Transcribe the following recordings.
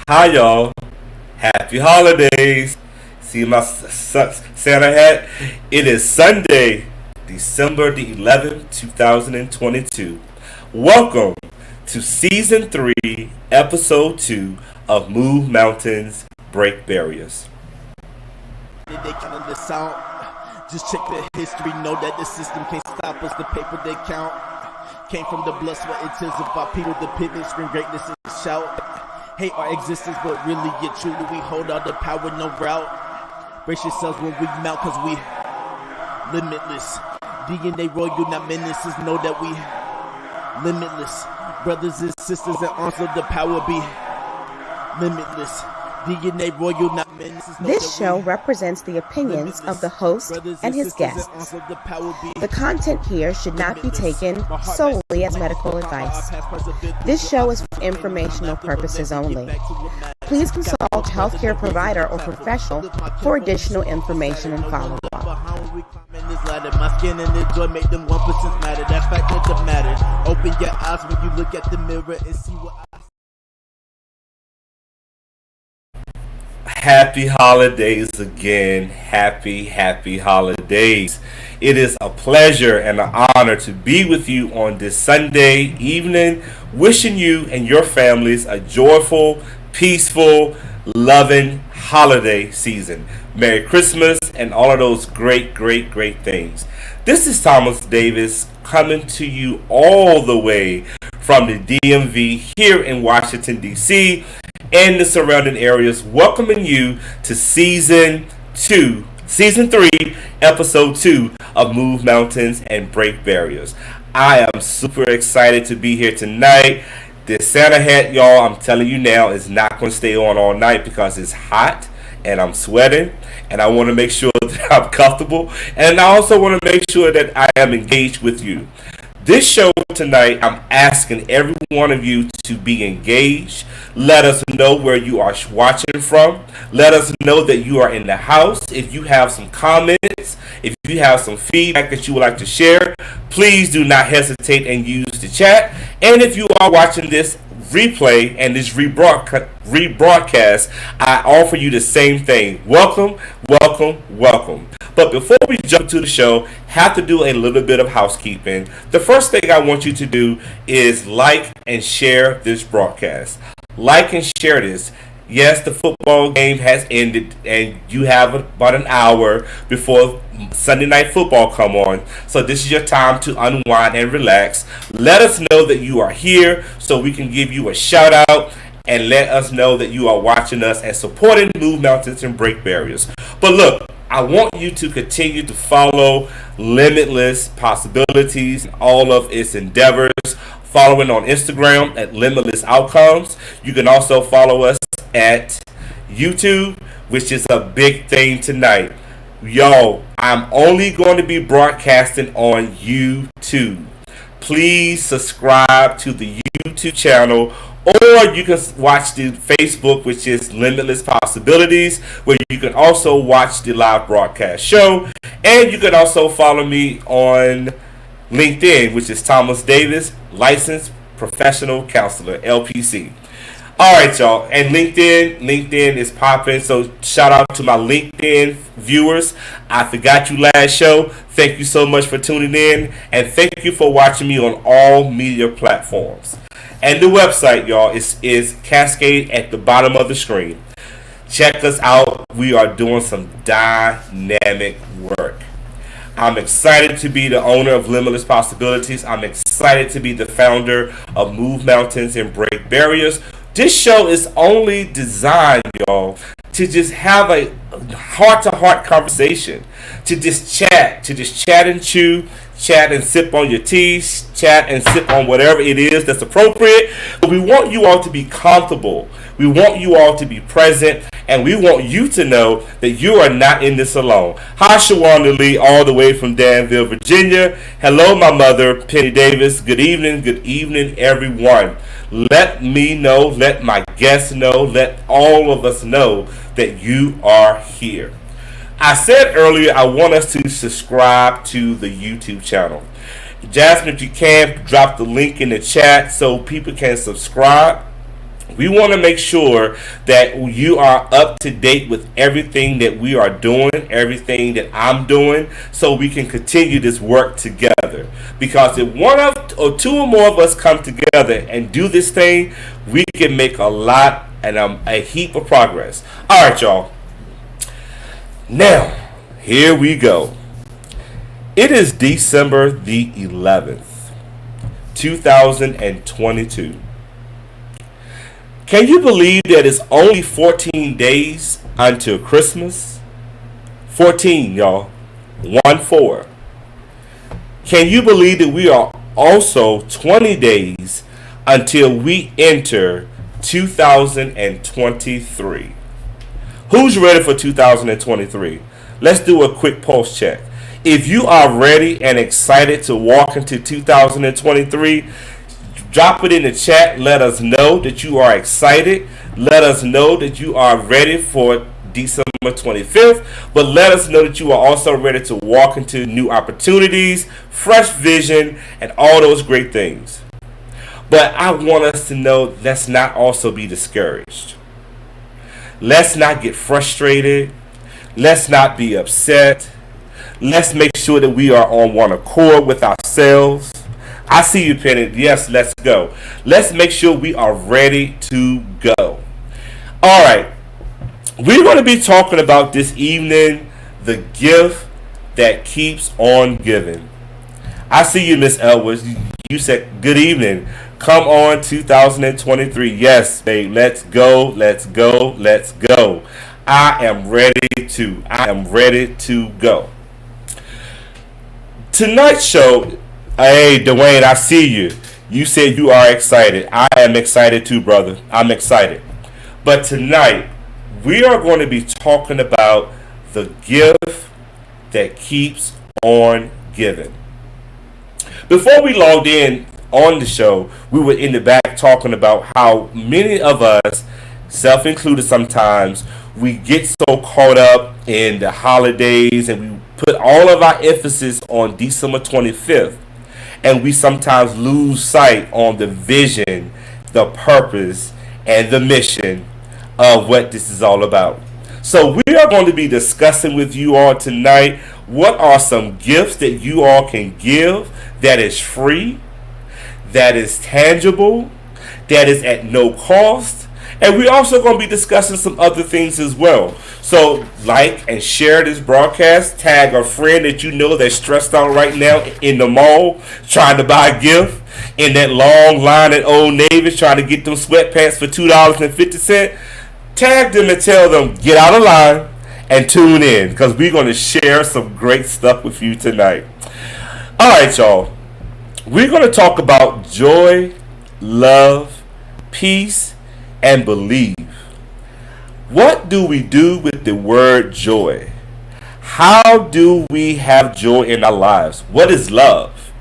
Hi, y'all. Happy holidays. See my Santa hat? It is Sunday, December the 11th, 2022. Welcome to Season 3, Episode 2 of Move Mountains, Break Barriers. They counting this out. Just check the history, know that the system can't stop us. The paper they count came from the blood, sweat, and tears of our people. The pivot, scream greatness and shout. Hate our existence, but really yet truly we hold all the power, no route. Brace yourselves when we mount, cause we limitless. DNA royal, not menaces, know that we limitless. Brothers and sisters in arms of the power be limitless. DNA royal, not menaces. This show represents the opinions of the host and his guests. The content here should not be taken solely as medical advice. This show is for informational purposes only. Please consult a healthcare provider or professional for additional information and follow-up. My skin and the joy make them 1% matter. That fact doesn't matter. Open your eyes when you look at the mirror and see what I Happy holidays again. Happy holidays. It is a pleasure and an honor to be with you on this Sunday evening, wishing you and your families a joyful, peaceful, loving holiday season. Merry Christmas and all of those great things. This is Thomas Davis coming to you all the way from the DMV here in Washington, D.C. and the surrounding areas, welcoming you to Season 3, Episode 2 of Move Mountains and Break Barriers. I am super excited to be here tonight. This Santa hat, y'all, I'm telling you now, is not going to stay on all night because it's hot and I'm sweating and I want to make sure that I'm comfortable, and I also want to make sure that I am engaged with you. This show tonight, I'm asking every one of you to be engaged. Let us know where you are watching from. Let us know that you are in the house. If you have some comments, if you have some feedback that you would like to share, please do not hesitate and use the chat. And if you are watching this replay and this rebroadcast, I offer you the same thing. Welcome. But before we jump to the show, have to do a little bit of housekeeping. The first thing I want you to do is like and share this broadcast. Like and share this. Yes, the football game has ended and you have about an hour before Sunday Night Football come on. So this is your time to unwind and relax. Let us know that you are here so we can give you a shout out and let us know that you are watching us and supporting Move Mountains and Break Barriers. But look, I want you to continue to follow Limitless Possibilities and all of its endeavors. Following on Instagram at Limitless Outcomes. You can also follow us at YouTube, which is a big thing tonight. Yo, I'm only going to be broadcasting on YouTube. Please subscribe to the YouTube channel, or you can watch the Facebook, which is Limitless Possibilities, where you can also watch the live broadcast show. And you can also follow me on LinkedIn, which is Thomas Davis, Licensed Professional Counselor, LPC. All right, y'all. And LinkedIn is popping. So shout out to my LinkedIn viewers. I forgot you last show. Thank you so much for tuning in. And thank you for watching me on all media platforms. And the website, y'all, is Cascade at the bottom of the screen. Check us out. We are doing some dynamic work. I'm excited to be the owner of Limitless Possibilities. I'm excited to be the founder of Move Mountains and Break Barriers. This show is only designed, y'all, to just have a heart-to-heart conversation, to just chat and chew, chat and sip on your tea, chat and sip on whatever it is that's appropriate. But we want you all to be comfortable. We want you all to be present, and we want you to know that you are not in this alone. Hi, Shawanda Lee, all the way from Danville, Virginia. Hello, my mother, Penny Davis. Good evening, everyone. Let me know, let my guests know, let all of us know that you are here. I said earlier I want us to subscribe to the YouTube channel. Jasmine, if you can, drop the link in the chat so people can subscribe. We want to make sure that you are up to date with everything that we are doing, everything that I'm doing, so we can continue this work together. Because if one of or two or more of us come together and do this thing, we can make a lot and a heap of progress. All right, y'all. Now, here we go. It is December the 11th, 2022. Can you believe that it's only 14 days until Christmas? 14, y'all. 1-4. Can you believe that we are also 20 days until we enter 2023? Who's ready for 2023? Let's do a quick pulse check. If you are ready and excited to walk into 2023, drop it in the chat. Let us know that you are excited. Let us know that you are ready for December 25th. But let us know that you are also ready to walk into new opportunities, fresh vision, and all those great things. But I want us to know, let's not also be discouraged. Let's not get frustrated. Let's not be upset. Let's make sure that we are on one accord with ourselves. I see you, Penny. Yes, let's go. Let's make sure we are ready to go. All right. We're going to be talking about this evening the gift that keeps on giving. I see you, Miss Edwards. You said good evening. Come on, 2023. Yes, babe. Let's go. Let's go. Let's go. I am ready to. I am ready to go. Tonight's show. Hey, Dwayne, I see you. You said you are excited. I am excited too, brother. I'm excited. But tonight, we are going to be talking about the gift that keeps on giving. Before we logged in on the show, we were in the back talking about how many of us, self-included sometimes, we get so caught up in the holidays and we put all of our emphasis on December 25th. And we sometimes lose sight on the vision, the purpose, and the mission of what this is all about. So we are going to be discussing with you all tonight what are some gifts that you all can give that is free, that is tangible, that is at no cost. And we're also going to be discussing some other things as well. So like and share this broadcast. Tag a friend that you know that's stressed out right now in the mall trying to buy a gift. In that long line at Old Navy trying to get them sweatpants for $2.50. Tag them and tell them get out of line and tune in. Because we're going to share some great stuff with you tonight. Alright, y'all. We're going to talk about joy, love, peace, and believe. What do we do with the word joy? How do we have joy in our lives? What is love?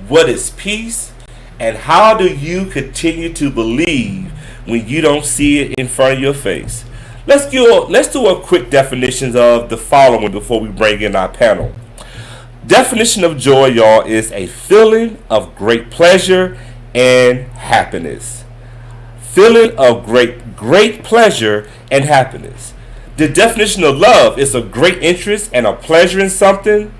What is peace? And how do you continue to believe when you don't see it in front of your face? Let's do a quick definition of the following before we bring in our panel. Definition of joy, y'all, is a feeling of great pleasure and happiness. Feeling of great pleasure and happiness. The definition of love is a great interest and a pleasure in something.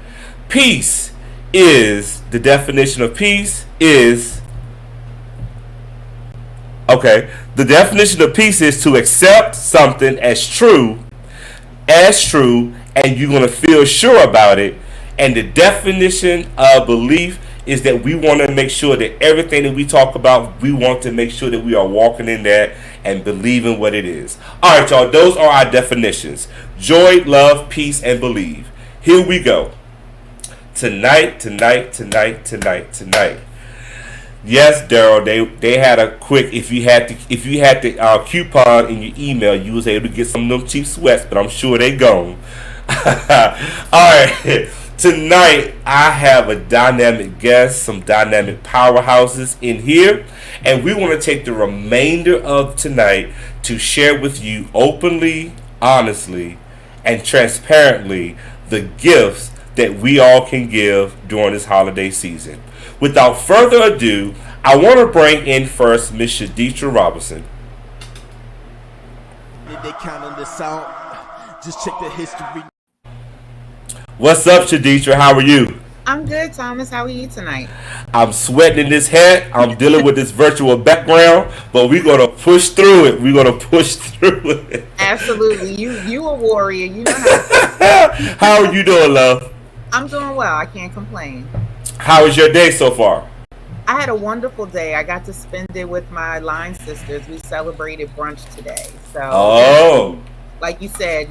Peace is, the definition of peace is, the definition of peace is to accept something as true, and you're going to feel sure about it. And the definition of belief is that we want to make sure that everything that we talk about, we want to make sure that we are walking in that and believing what it is. All right, y'all, those are our definitions. Joy, love, peace, and believe. Here we go. Tonight. Yes, Daryl, they had a quick, if you had the coupon in your email, you was able to get some of them cheap sweats, but I'm sure they gone. All right. Tonight, I have a dynamic guest, some dynamic powerhouses in here, and we want to take the remainder of tonight to share with you openly, honestly, and transparently the gifts that we all can give during this holiday season. Without further ado, I want to bring in first Miss Shaditra Robinson. They counting this out. Just check the history. What's up, Shaditra? How are you? I'm good, Thomas. How are you tonight? I'm sweating in this hat. I'm dealing with this virtual background, but we're gonna push through it. We're gonna push through it. Absolutely. You a warrior. You know how. How are you doing, love? I'm doing well. I can't complain. How was your day so far? I had a wonderful day. I got to spend it with my line sisters. We celebrated brunch today. So, Oh, like you said,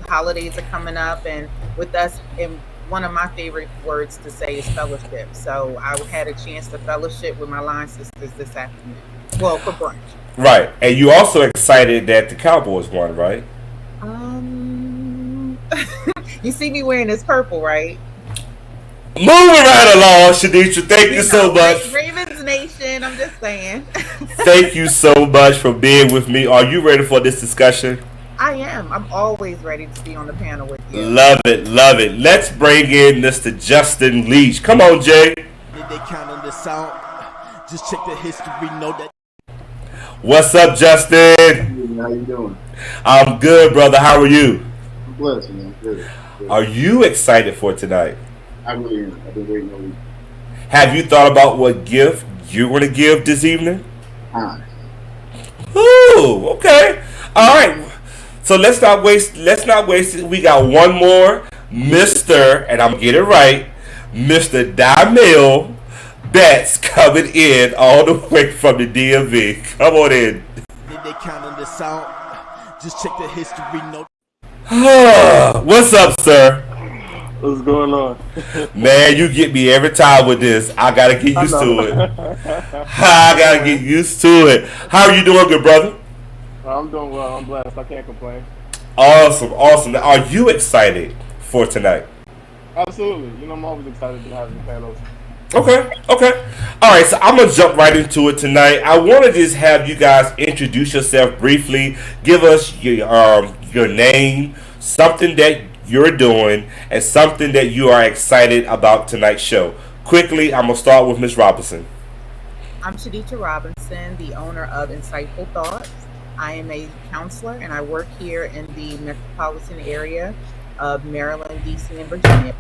holidays are coming up, and with us, and one of my favorite words to say is fellowship. So I had a chance to fellowship with my line sisters this afternoon. Well, for brunch. right. And you also excited that the Cowboys won, right? You see me wearing this purple, right? Moving right along, Shaditra. Thank you so much. Ravens Nation, I'm just saying. Thank you so much for being with me. Are you ready for this discussion? I am. I'm always ready to be on the panel with you. Love it, love it. Let's bring in Mr. Justin Leach. Come on, Jay. They counting this out. Just check the history. Know that. What's up, Justin? How you doing? I'm good, brother. How are you? I'm blessed, man. Good. Are you excited for tonight? I really am. I've been waiting all week. Have you thought about what gift you're going to give this evening? Ah, Ooh, okay. All right. So let's not waste it. We got one more, Mr. and I'm getting it right, Mr. Damil Betts coming in all the way from the DMV. Come on in. They counting this out. Just check the history. Know. What's up, sir? What's going on? Man, you get me every time with this. I gotta get used to it. I gotta get used to it. How are you doing, good brother? I'm doing well. I'm blessed. I can't complain. Awesome, awesome. Now, are you excited for tonight? Absolutely. I'm always excited to have the panels. Okay. All right, so I'm going to jump right into it tonight. I want to just have you guys introduce yourself briefly. Give us your name, something that you're doing, and something that you are excited about tonight's show. Quickly, I'm going to start with Ms. Robinson. I'm Shaditra Robinson, the owner of Insightful Thoughts. I am a counselor, and I work here in the metropolitan area of Maryland, D.C., and Virginia.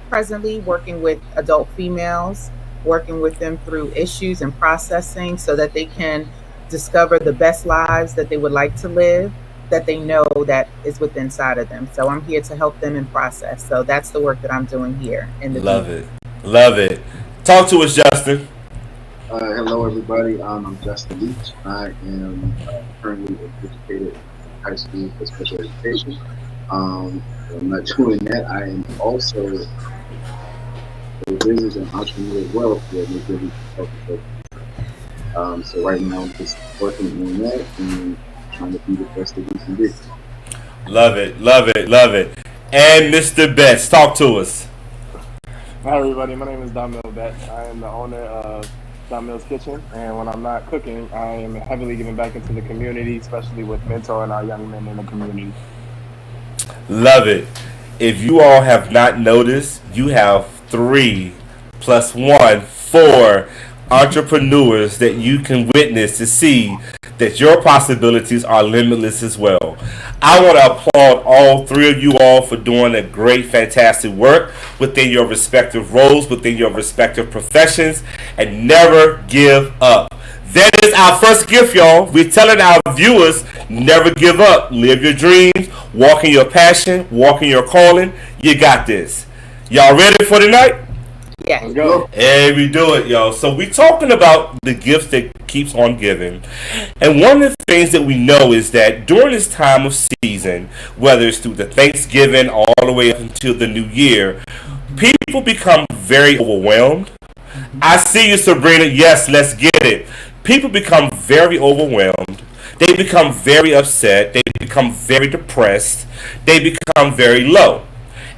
Presently working with adult females, working with them through issues and processing so that they can discover the best lives that they would like to live, that they know that is within inside of them. So I'm here to help them in process. So that's the work that I'm doing here in the Love it. Talk to us, Justin. hello, everybody. I'm Justin Leach. I am currently educated in high school for special education. I'm not doing that. I am also a business and entrepreneur as well for New Jersey Health. So right now I'm just working on that and trying to be the best that we can be. Love it. And Mr. Betts, talk to us. Hi, everybody. My name is Damil Betts. I am the owner of Damil's Kitchen, and when I'm not cooking, I am heavily giving back into the community, especially with mentoring our young men in the community. Love it. If you all have not noticed, you have 3 + 1, 4 entrepreneurs that you can witness to see that your possibilities are limitless as well. I want to applaud all 3 of you all for doing a great, fantastic work within your respective roles, within your respective professions, and never give up. That is our first gift, y'all. We're telling our viewers, never give up. Live your dreams, walk in your passion, walk in your calling. You got this. Y'all ready for tonight? Yeah. Let's go. Hey, we do it, y'all. So we're talking about the gifts that keeps on giving. And one of the things that we know is that during this time of season, whether it's through the Thanksgiving all the way up until the new year, people become very overwhelmed. I see you, Sabrina. Yes, let's get it. People become very overwhelmed. They become very upset. They become very depressed. They become very low.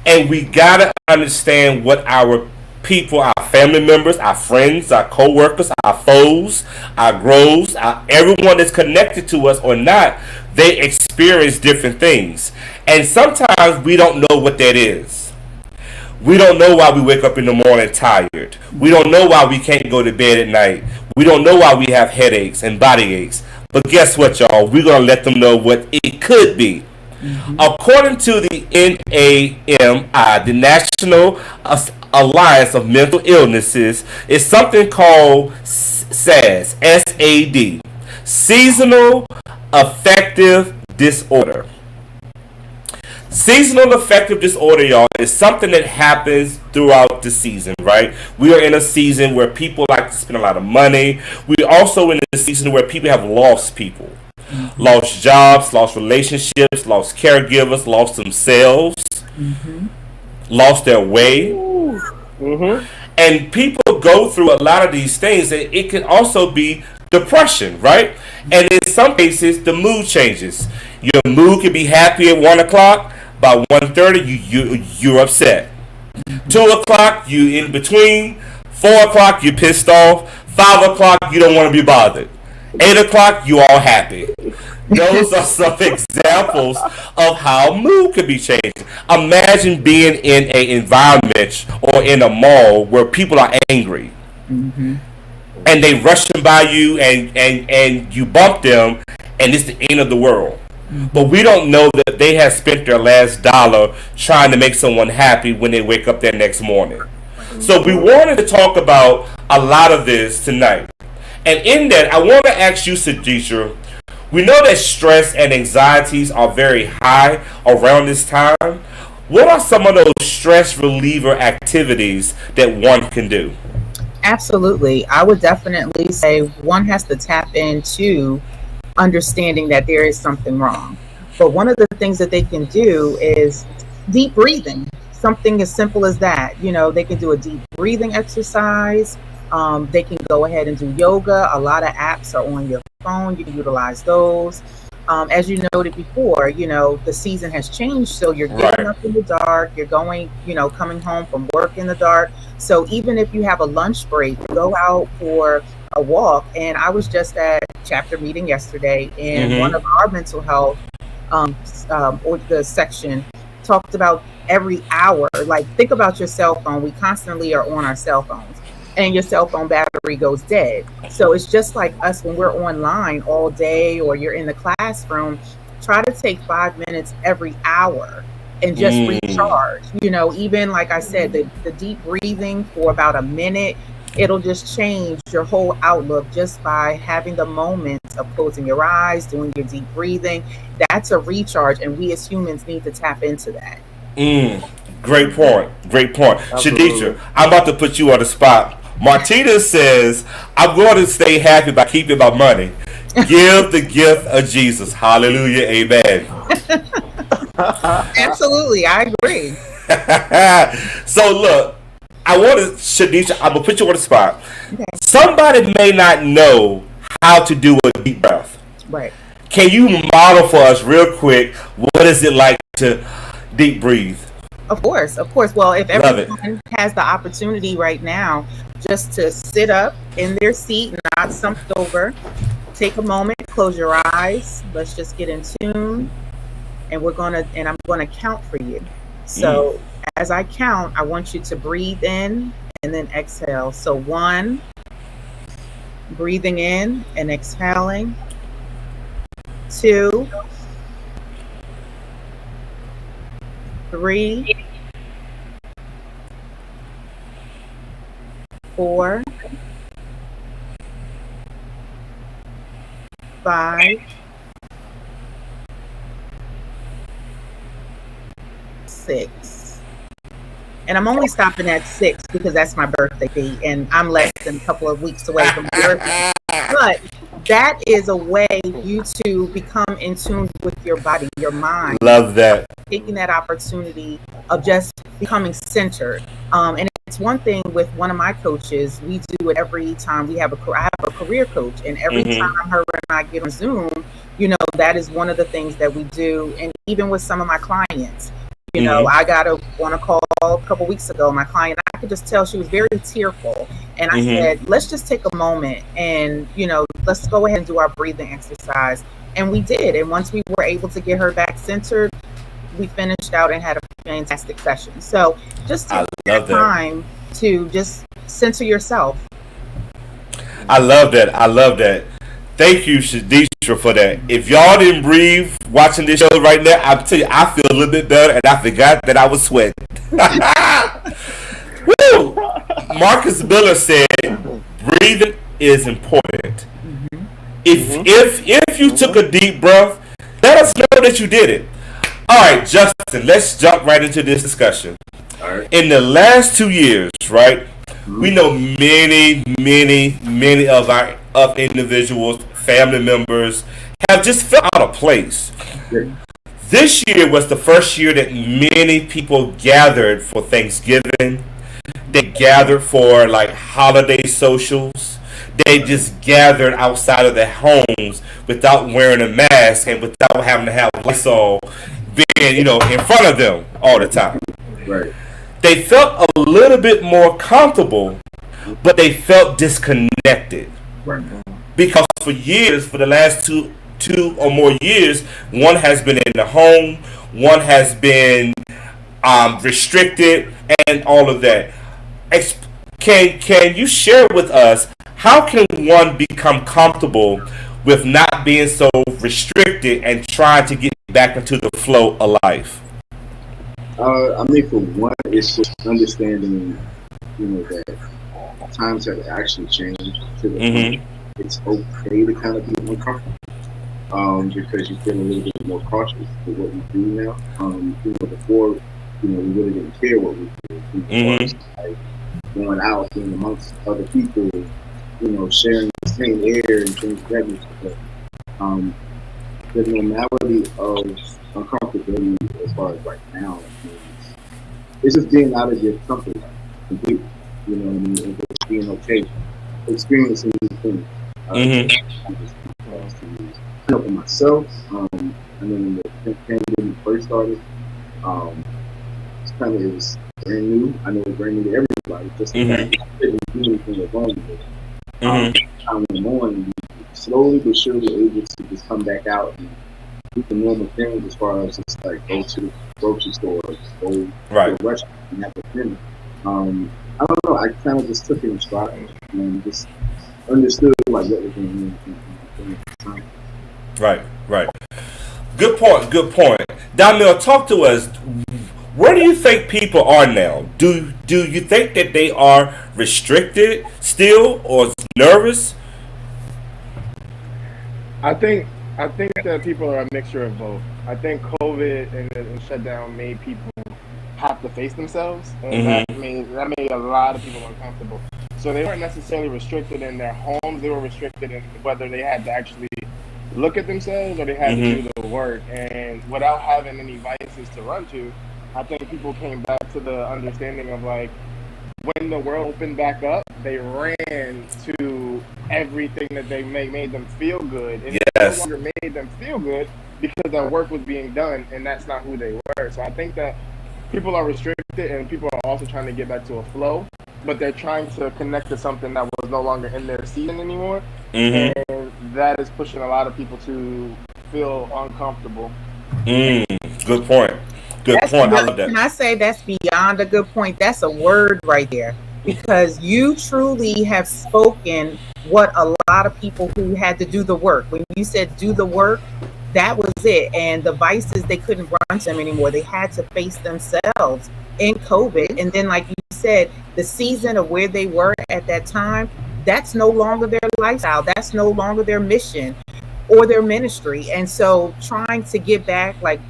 And we got to understand what our people, our family members, our friends, our co-workers, our foes, our grows, everyone that's connected to us or not, they experience different things. And sometimes we don't know what that is. We don't know why we wake up in the morning tired. We don't know why we can't go to bed at night. We don't know why we have headaches and body aches. But guess what, y'all? We're going to let them know what it could be. According to the NAMI, the National Alliance of Mental Illnesses, is something called SAD, SAD, Seasonal Affective Disorder. Seasonal affective disorder, y'all, is something that happens throughout the season, right? We are in a season where people like to spend a lot of money. We also in a season where people have lost people. Lost jobs, lost relationships, lost caregivers, lost themselves, lost their way. And people go through a lot of these things, and it can also be depression, right? And in some cases, the mood changes. Your mood can be happy at 1 o'clock. By 1:30, you're upset. 2 o'clock, you in between. 4 o'clock, you're pissed off. 5 o'clock, you don't want to be bothered. 8 o'clock, you all happy. Those are some examples of how mood can be changed. Imagine being in an environment or in a mall where people are angry. And they rushing by you and you bump them and it's the end of the world. But we don't know that they have spent their last dollar trying to make someone happy when they wake up that next morning. So we wanted to talk about a lot of this tonight. And in that, I want to ask you, Sadisha, we know that stress and anxieties are very high around this time. What are some of those stress reliever activities that one can do? Absolutely. I would definitely say one has to tap into understanding that there is something wrong. But one of the things that they can do is deep breathing. Something as simple as that. You know, they can do a deep breathing exercise. They can go ahead and do yoga. A lot of apps are on your phone. You can utilize those. As you noted before, you know, the season has changed. So you're getting up in the dark. You're going, you know, coming home from work in the dark. So even if you have a lunch break, go out for a walk. And I was just at chapter meeting yesterday, and one of our mental health or the section talked about every hour. Like, think about your cell phone. We constantly are on our cell phones, and your cell phone battery goes dead. So it's just like us when we're online all day or you're in the classroom. Try to take 5 minutes every hour and just recharge. You know, even like I said, the deep breathing for about a minute, it'll just change your whole outlook just by having the moments of closing your eyes, doing your deep breathing. That's a recharge, and we as humans need to tap into that. Great point. Great point. Shadisha, I'm about to put you on the spot. Martina says, I'm going to stay happy by keeping my money. Give the gift of Jesus. Hallelujah. Amen. Absolutely. I agree. So look, Shadisha, I'm going to put you on the spot. Okay. Somebody may not know how to do a deep breath. Right. Can you model for us real quick, what is it like to deep breathe? Of course. Well, if everyone has the opportunity right now just to sit up in their seat, not slumped over, take a moment, close your eyes. Let's just get in tune, and I'm gonna count for you. So as I count, I want you to breathe in and then exhale. So 1, breathing in and exhaling. 2, 3, 4, 5, 6. And I'm only stopping at 6 because that's my birthday, and I'm less than a couple of weeks away from my birthday. But that is a way for you to become in tune with your body, your mind. Love that. Taking that opportunity of just becoming centered. And it's one thing with one of my coaches, we do it every time I have a career coach, and every time her and I get on Zoom, you know, that is one of the things that we do. And even with some of my clients, you know, I got on a call a couple weeks ago, my client, I could just tell she was very tearful. And I said, let's just take a moment and, you know, let's go ahead and do our breathing exercise. And we did. And once we were able to get her back centered, we finished out and had a fantastic session. So just take that time to just center yourself. I love that. Thank you, Shadisha, for that. If y'all didn't breathe watching this show right now, I'm tell you, I feel a little bit better, and I forgot that I was sweating. Woo! Marcus Miller said, "Breathing is important. If you took a deep breath, let us know that you did it." All right, Justin, let's jump right into this discussion. All right. In the last 2 years, right, we know many of individuals, family members, have just felt out of place. Yeah. This year was the first year that many people gathered for Thanksgiving. They gathered for like holiday socials. They just gathered outside of their homes without wearing a mask and without having to have Lysol being, in front of them all the time. Right. They felt a little bit more comfortable, but they felt disconnected. Right. Because for years, for the last two or more years, one has been in the home, one has been restricted, and all of that. Can you share with us, how can one become comfortable with not being so restricted and trying to get back into the flow of life? I mean, for one, it's just understanding, that times have actually changed to the point it's okay to kind of be uncomfortable, because you feel a little bit more cautious with what we do now. Before, we really didn't care what we did. Like going out, being amongst other people, sharing the same air and things of that nature. But the normality of uncomfortability as far as right now is just being out of your comfort zone completely. You know what I mean? And just being okay, experiencing new things. For myself, I mean, when the pandemic first started, it was brand new. I know it's brand new to everybody. Just the fact that I didn't do anything at home with it. Time went on, slowly but surely able to just come back out and do the normal things as far as just like go to the grocery store, go to a restaurant and have a dinner. I don't know. I kind of just took it in stride and just understood like what was going on. Right. Good point. Daniel, talk to us. Where do you think people are now? Do you think that they are restricted still or nervous? I think that people are a mixture of both. I think COVID and the shutdown made people have to face themselves, and that made a lot of people uncomfortable. So they weren't necessarily restricted in their homes; they were restricted in whether they had to actually look at themselves or they had to do the work. And without having any vices to run to, I think people came back to the understanding of like, when the world opened back up, they ran to everything that they made them feel good. And it no longer made them feel good because their work was being done, and that's not who they were. So I think that people are restricted, and people are also trying to get back to a flow, but they're trying to connect to something that was no longer in their season anymore. And that is pushing a lot of people to feel uncomfortable. Good point. I love that. Can I say that's beyond a good point? That's a word right there, because you truly have spoken what a lot of people who had to do the work. When you said do the work, that was it. And the vices, they couldn't run to them anymore. They had to face themselves in COVID. And then, like you said, the season of where they were at that time, that's no longer their lifestyle. That's no longer their mission or their ministry. And so trying to get back, like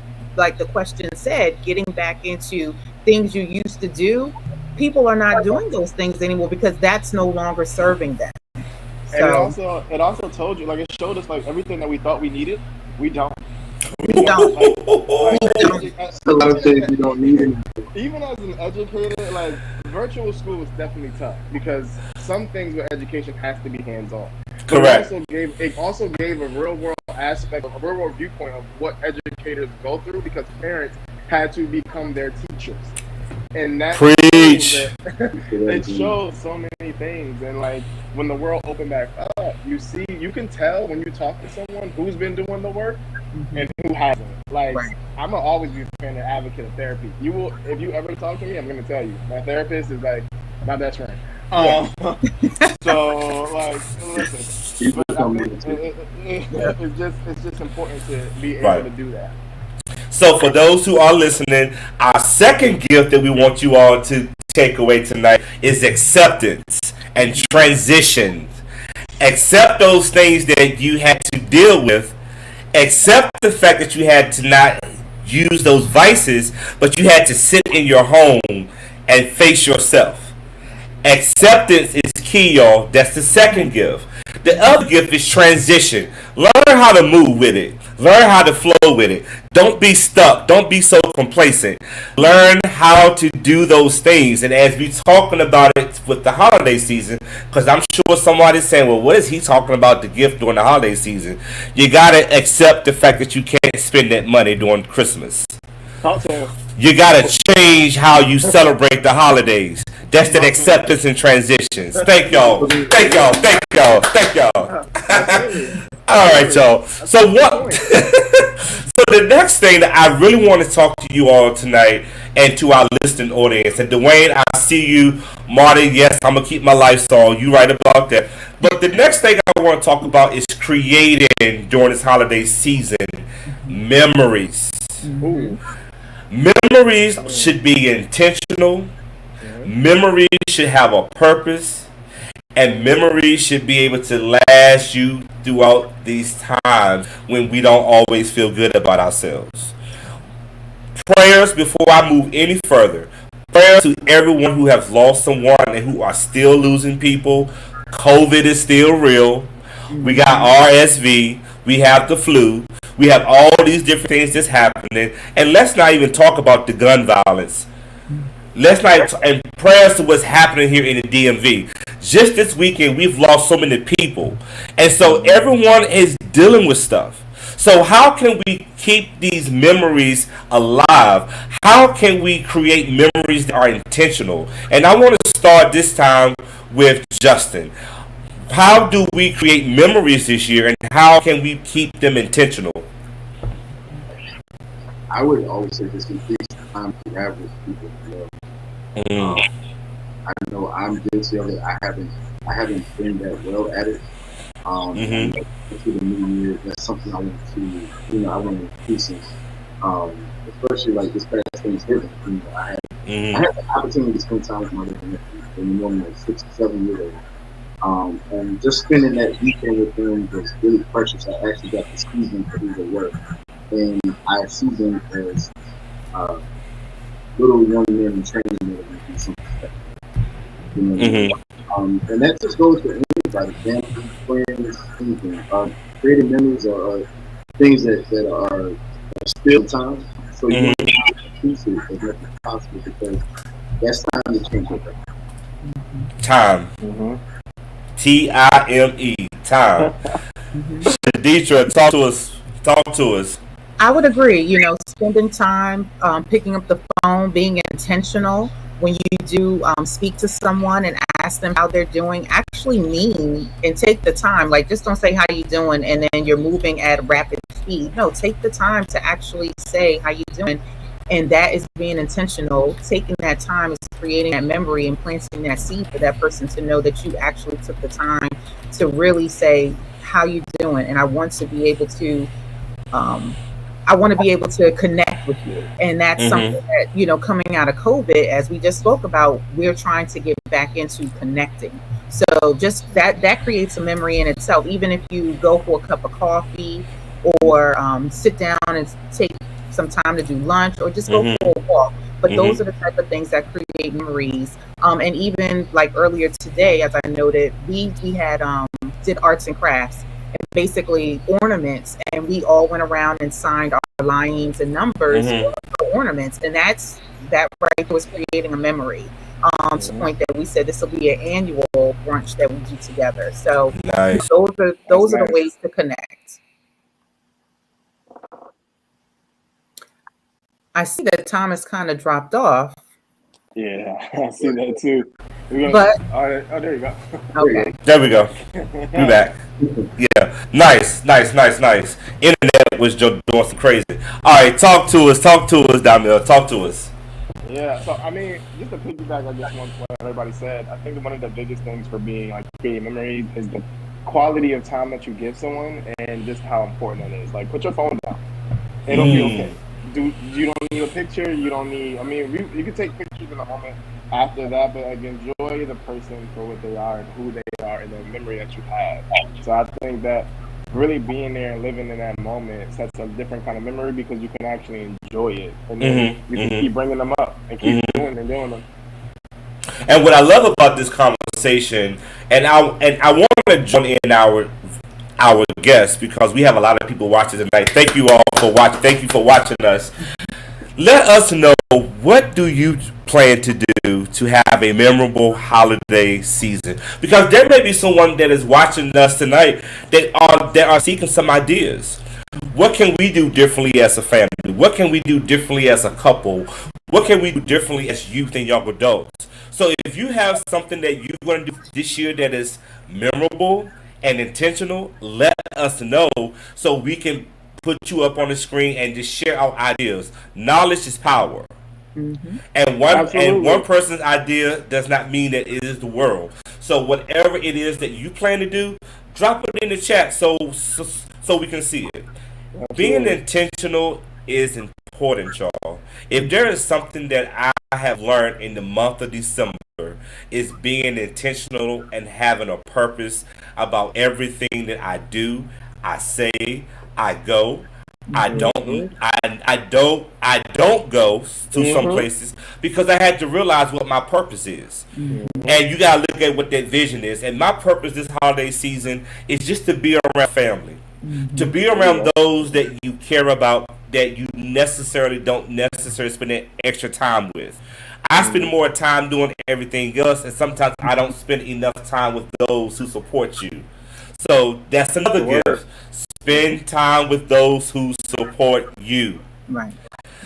the question said, getting back into things you used to do, people are not doing those things anymore because that's no longer serving them. So, and it also told you, like, it showed us like everything that we thought we needed, we don't. We don't. A lot of things we don't need anymore. Even as an educator, like, virtual school was definitely tough because some things with education has to be hands-on. Correct. It also gave a real-world aspect, a real-world viewpoint of what educators go through because parents had to become their teachers. And that preach. It shows so many things. And like when the world opened back up, you can tell when you talk to someone who's been doing the work and who hasn't. Like, I'm gonna always be a fan and advocate of therapy. If you ever talk to me, I'm gonna tell you, my therapist is like my best friend. Um, so like, listen, People but come in too. it's just important to be able Right. to do that. So for those who are listening, our second gift that we want you all to take away tonight is acceptance and transition. Accept those things that you had to deal with. Accept the fact that you had to not use those vices, but you had to sit in your home and face yourself. Acceptance is key, y'all. That's the second gift. The other gift is transition. Learn how to move with it. Learn how to flow with it. Don't be stuck. Don't be so complacent. Learn how to do those things. And as we talking about it with the holiday season, because I'm sure somebody's saying, well, what is he talking about the gift during the holiday season? You got to accept the fact that you can't spend that money during Christmas. Talk to him. You gotta change how you celebrate the holidays. That's the acceptance and transitions. Thank y'all. Thank y'all. Thank y'all. Thank y'all. All right, y'all. So what? So the next thing that I really want to talk to you all tonight and to our listening audience. And Dwayne, I see you. Marty, yes, I'm gonna keep my lights on. You right about that. But the next thing I want to talk about is creating during this holiday season memories. Ooh. Memories should be intentional. Memories should have a purpose. And memories should be able to last you throughout these times when we don't always feel good about ourselves. Prayers before I move any further. Prayers to everyone who has lost someone and who are still losing people. COVID is still real. We got RSV. We have the flu. We have all these different things that's happening. And let's not even talk about the gun violence. Let's not, and prayers to what's happening here in the DMV. Just this weekend, we've lost so many people. And so everyone is dealing with stuff. So how can we keep these memories alive? How can we create memories that are intentional? And I want to start this time with Justin. How do we create memories this year, and how can we keep them intentional? I would always say this increase the time to have with people. I know I'm guilty of it. I haven't been that well at it. Into the new year, that's something I want to, I want to increase in. Especially like this past Thanksgiving. I had the opportunity to spend time with my little nephew when we were like 6 or 7 years old. And just spending that weekend with them was really precious. I actually got to see them for who they were. And I see them as little young men in training and something like that. And that just goes for anybody, family, friends, anything. Creating memories are things that are still time. So you want to increase it as much as possible because that's time to change it. Time. Time. Time. Shaditra, talk to us. Talk to us. I would agree, spending time, picking up the phone, being intentional when you do speak to someone and ask them how they're doing, actually mean and take the time. Like, just don't say how you doing and then you're moving at rapid speed. No, take the time to actually say how you doing. And that is being intentional. Taking that time is creating that memory and planting that seed for that person to know that you actually took the time to really say how you doing. And I want to be able to connect with you. And that's something that, coming out of COVID, as we just spoke about, we're trying to get back into connecting. So just that creates a memory in itself. Even if you go for a cup of coffee or sit down and take some time to do lunch or just go for a walk. But those are the type of things that create memories. And even like earlier today, as I noted, we had did arts and crafts and basically ornaments, and we all went around and signed our lines and numbers for ornaments, and that right was creating a memory. To the point that we said this will be an annual brunch that we do together. So nice. those are the ways to connect. I see that Thomas kind of dropped off. Yeah, I see that too. But there you go. Okay. There we go. We back. Yeah. Nice. Internet was doing some crazy. All right, talk to us, Damiel. Talk to us. Yeah, so I mean, just to piggyback, I guess what everybody said, I think one of the biggest things for being like creating memories is the quality of time that you give someone and just how important it is. Like, put your phone down; it'll be okay. You don't need a picture. You don't need. I mean, you can take pictures in a moment after that, but like enjoy the person for what they are and who they are and the memory that you have. So I think that really being there and living in that moment sets a different kind of memory because you can actually enjoy it, and then you can keep bringing them up and keep doing them. And what I love about this conversation, and I want to join in our guests because we have a lot of people watching tonight. Thank you all for watching. Thank you for watching us. Let us know, what do you plan to do to have a memorable holiday season? Because there may be someone that is watching us tonight that are seeking some ideas. What can we do differently as a family? What can we do differently as a couple? What can we do differently as youth and young adults? So if you have something that you're going to do this year that is memorable and intentional, let us know so we can put you up on the screen and just share our ideas. Knowledge is power. And one Absolutely. person's idea does not mean that it is the world. So whatever it is that you plan to do, drop it in the chat so we can see it. Being Absolutely. intentional is important, y'all. If there is something that I have learned in the month of December, is being intentional and having a purpose about everything that I do, I say, I go. I don't go to some Mm-hmm. places because I had to realize what my purpose is. And you gotta look at what that vision is. And my purpose this holiday season is just to be around family, to be There you around go. those that you care about, that you necessarily don't necessarily spend that extra time with. I spend Mm-hmm. more time doing everything else, and sometimes I don't spend enough time with those who support you. So that's The another word. gift. Spend time with those who support you. Right.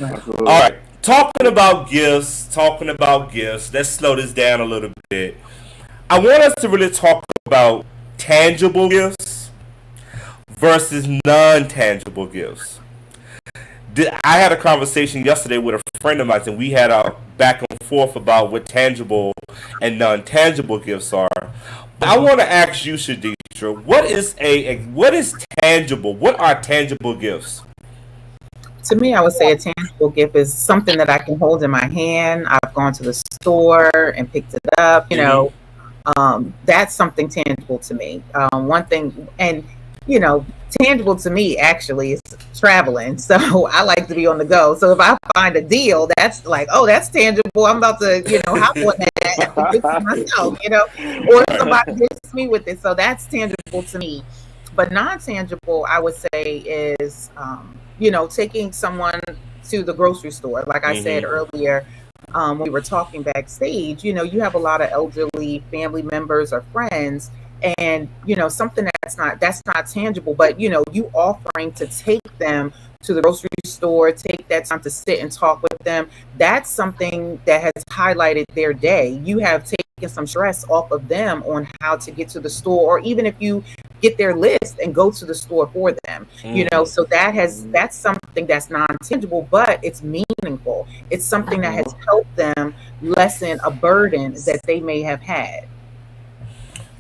Right. All Absolutely. right. Talking about gifts. Let's slow this down a little bit. I want us to really talk about tangible gifts versus non-tangible gifts. I had a conversation yesterday with a friend of mine, and we had a back and forth about what tangible and non-tangible gifts are. But I want to ask you, Shadisha, what is tangible? What are tangible gifts? To me, I would say a tangible gift is something that I can hold in my hand. I've gone to the store and picked it up. Mm-hmm. That's something tangible to me. One thing, and you know, tangible to me actually is traveling. So I like to be on the go. So if I find a deal, that's like, oh, that's tangible. I'm about to, hop on that and fix it myself. Or somebody gifts me with it. So that's tangible to me. But non-tangible, I would say, is taking someone to the grocery store. Like I said Mm-hmm. earlier, when we were talking backstage, you have a lot of elderly family members or friends, and something that's not tangible, but you offering to take them to the grocery store, take that time to sit and talk with them. That's something that has highlighted their day. You have taken some stress off of them on how to get to the store, or even if you get their list and go to the store for them. So that's something that's non-tangible, but it's meaningful. It's something that has helped them lessen a burden that they may have had.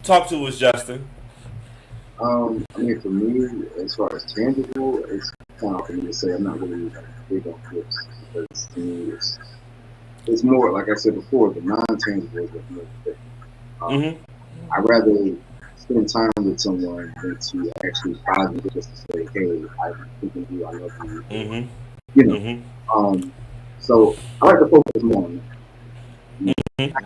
Talk to us, Justin. I mean, for me, as far as tangible, it's kind of hard for me to say. I'm not really big on gifts because to me, it's more like I said before. The non-tangible is what's more important. Um, Mm-hmm. I'd rather spend time with someone than to actually buy them just to say, "Hey, I'm thinking of you. I love you." Or, Mm-hmm. you know. Mm-hmm. Um, so I like to focus more on that.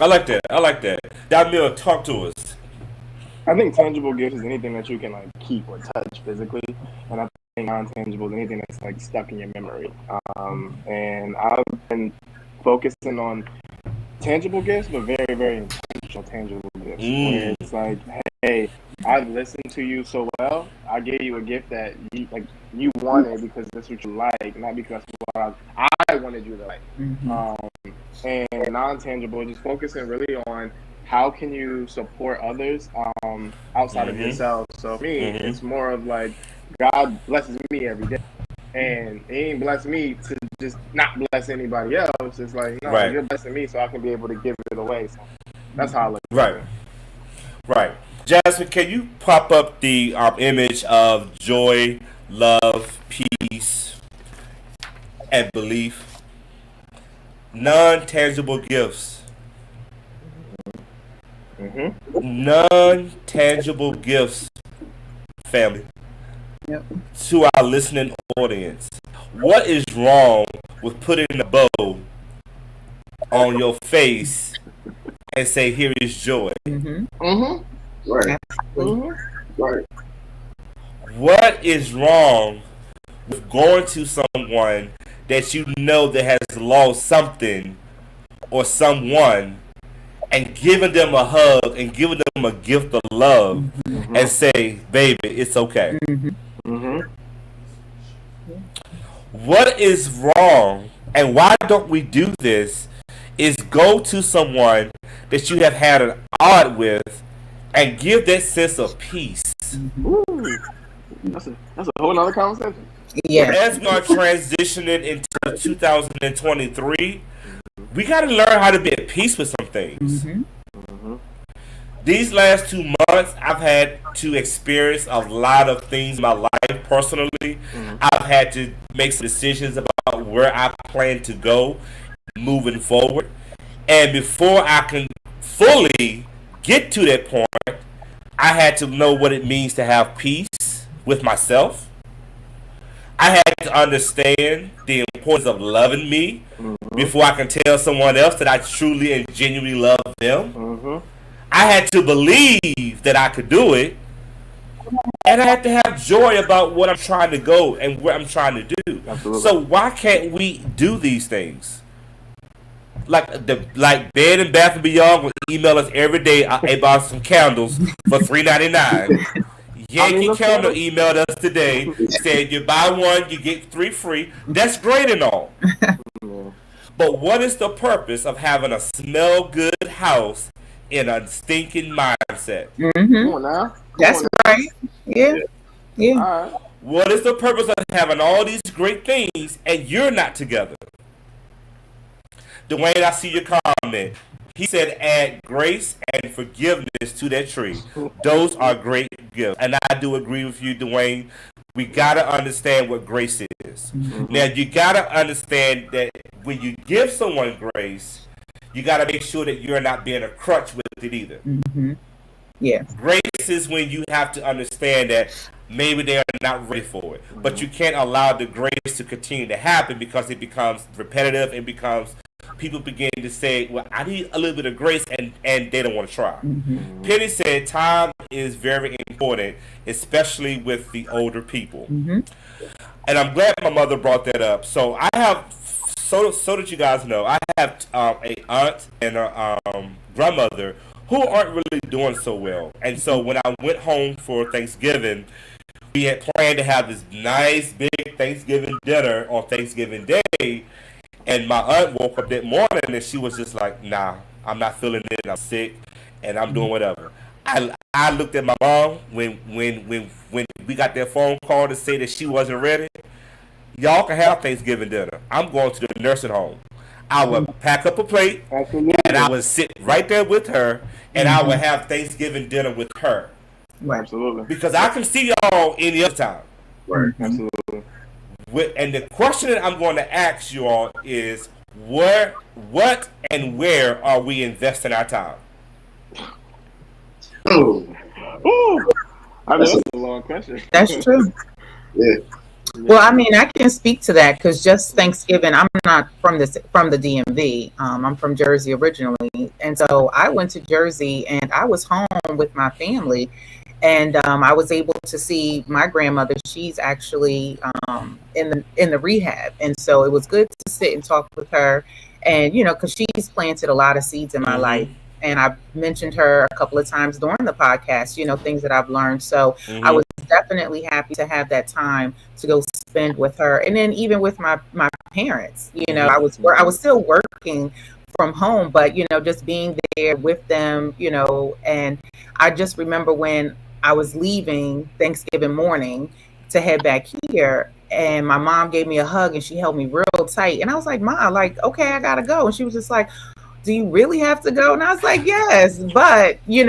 I like that. I like that. Damil, talk to us. I think tangible gifts is anything that you can like keep or touch physically, and I think non-tangible is anything that's like stuck in your memory. And I've been focusing on tangible gifts, but very, very intentional tangible gifts, where Mm. it's like, hey, I've listened to you so well. I gave you a gift that you wanted because that's what you like, not because what I wanted you to like. Hmm. And non-tangible, just focusing really on how can you support others outside of Mm-hmm. yourself. So for me, Mm-hmm. it's more of like God blesses me every day. and He ain't blessed me to just not bless anybody else. It's like, no, Right. You're blessing me so I can be able to give it away. So that's how I look at Right. it. Right. Jasmine, can you pop up the image of joy, love, peace, and belief? Non tangible gifts. Non tangible gifts, family. Yep. To our listening audience, what is wrong with putting a bow on your face and say, "Here is joy"? Right. Right. What is wrong with going to someone that you know that has lost something or someone and giving them a hug and giving them a gift of love and say, "Baby, it's okay"? What is wrong and why don't we do this is go to someone that you have had an art with and give that sense of peace. Ooh, that's a whole nother conversation. Yeah. As we are transitioning into 2023, we got to learn how to be at peace with some things. These last 2 months, I've had to experience a lot of things in my life personally. I've had to make some decisions about where I plan to go moving forward. And before I can fully get to that point, I had to know what it means to have peace with myself. I had to understand the importance of loving me before I can tell someone else that I truly and genuinely love them. I had to believe that I could do it. And I had to have joy about what I'm trying to go and what I'm trying to do. Absolutely. So why can't we do these things? Like Bed and Bath and Beyond will email us every day. I bought some candles for $3.99. Yankee Candle emailed us today, said you buy one, you get 3 free. That's great and all. But what is the purpose of having a smell good house in a stinking mindset? Come on now. That's right. Yeah. All right. What is the purpose of having all these great things and you're not together? Dwayne, I see your comment. He said, add grace and forgiveness to that tree. Those are great gifts. And I do agree with you, Dwayne. We got to understand what grace is. Now, you got to understand that when you give someone grace, you got to make sure that you're not being a crutch with it either. Yeah. Grace is when you have to understand that maybe they are not ready for it. But you can't allow the grace to continue to happen because it becomes repetitive and becomes people begin to say, well, I need a little bit of grace, and they don't want to try. Penny said time is very important, especially with the older people. And I'm glad my mother brought that up. So I have, so that you guys know, I have a aunt and a grandmother who aren't really doing so well. And so when I went home for Thanksgiving, we had planned to have this nice big Thanksgiving dinner on Thanksgiving Day. And my aunt woke up that morning and she was just like, nah, I'm not feeling it. I'm sick and I'm doing whatever. I looked at my mom when we got that phone call to say that she wasn't ready. Y'all can have Thanksgiving dinner. I'm going to the nursing home. I would pack up a plate and I would sit right there with her and I would have Thanksgiving dinner with her. Absolutely. Because I can see y'all any other time. Right. Absolutely. And the question that I'm going to ask you all is, what and where are we investing our time? Oh, Ooh. I mean, that's a long question. That's true. yeah. Well, I mean, I can speak to that because just Thanksgiving, I'm not from the DMV. I'm from Jersey originally, and so I went to Jersey and I was home with my family, and I was able to see my grandmother. She's actually in the rehab, and so it was good to sit and talk with her, and because she's planted a lot of seeds in my life. And I've mentioned her a couple of times during the podcast, things that I've learned. So I was definitely happy to have that time to go spend with her. And then even with my parents, I was still working from home, but, just being there with them, and I just remember when I was leaving Thanksgiving morning to head back here, and my mom gave me a hug and she held me real tight. And I was like, "Ma, like, okay, I gotta go." And she was just like, "Do you really have to go?" And I was like, "Yes," but it